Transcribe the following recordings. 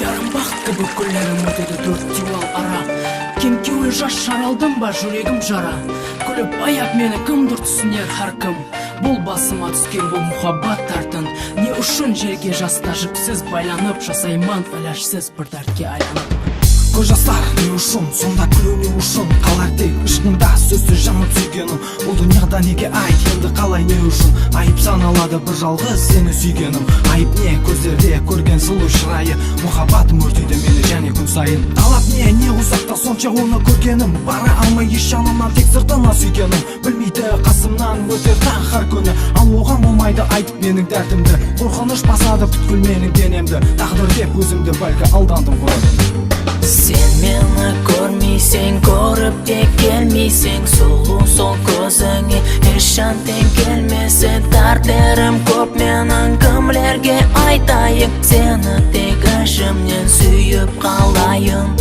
Ярым бақытты бүкілерім өтеді 4 диван ара. Кем-кеуі жас жаралдым ба жүрегім жара. Күліп аяп мені кімдір түсінер har кім. Бұл басыма түскен бұл мұхаббат тартын. Не үшін жерге жаста жіпсіз байланып, жасайман фәләшсіз бір дәртке айланып. Көз жастар не үшін, сонда күлу не үшін? Қалар тек ішқында сөзсіз жанып сүйгенім. Бұл дүнияда неге айт, енді қалай не үшін? Айып саналады бір жалғыз сені сүйгенім. Айып не көздерде көрген сұлу шырайы. Мұхаббатым өртейді мені және күн сайын. Талап не ұзақта сонша оны көргенім. Бара алмай еш жанымнан тек сыртына сүйгенім. Білмейді қасымнан өтер тағар күні. Ал оған болмайды айтып менің дәртімді. Қорқыныш басады бүткіл менің денемді. Тағдыр деп өзімді бәлкі алдандым ғой. Sen meni ko'rmaysan, ko'rib de kelmaysan. Сұлу сол көзіңе ешан тең келмесе. Тартарым көп менің кімлерге айтайын. Сені тек ішімнен сүйіп қалайын.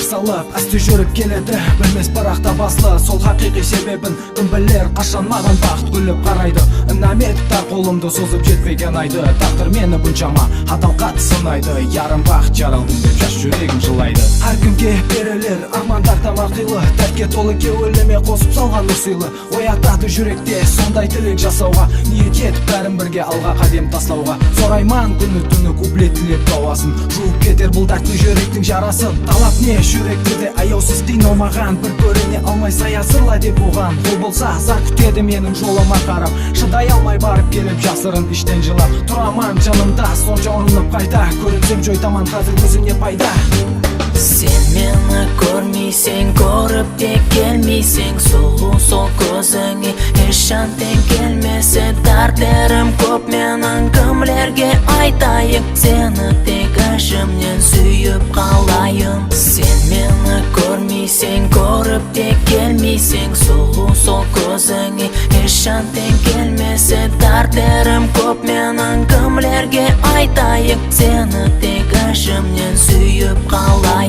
Салып, әсті жүріп келеді, білмес барақта баслы. Сол хақиқи себебін кім білер, қашан маған бақыт күліп қарайды. Үмітар қолымды созып жетпеген айды. Тағдыр мені бұншама қатал қатты сынайды. Ярым бақыт жаралдым деп жас жүрегім жылайды. Әр кімге берілер армандар тамақилы. Дәртке толы кеуіліме қосып салған нұрсыйлы. Оятады жүректе сондай тілек жасауға. Ниет етіп бәрін бірге алға қадем таслауға. Сорайман күні түні куплет тілеп тауасын. Жуып кетер бұл дәртті жүректің жарасын. Талап не жүректі де аяусыз қиналмаған. Бір көрене алмай сая сырла деп оған. Бұл болса зар күтеді менің жолыма қарап. Шыдай алмай барып келіп жасырын іштен жылап. Тұраман жанымда сонша ұрынып қайта. Көрінсем жойтаман қазір өзіне пайда. Sen meni ko'rmaysan, ko'rib de kelmaysan. Сұлу сол көзіңе ешан тең келмесе. Тартарым көп менің кімлерге айтайын. Сені тек ішімнен сүйіп қалайын. Sen meni ko'rmaysan, ko'rib de kelmaysan. Сұлу сол көзіңе ешан тең келмесе. Тартарым көп менің кімлерге айтайын. Сені тек ішімнен сүйіп қалайын.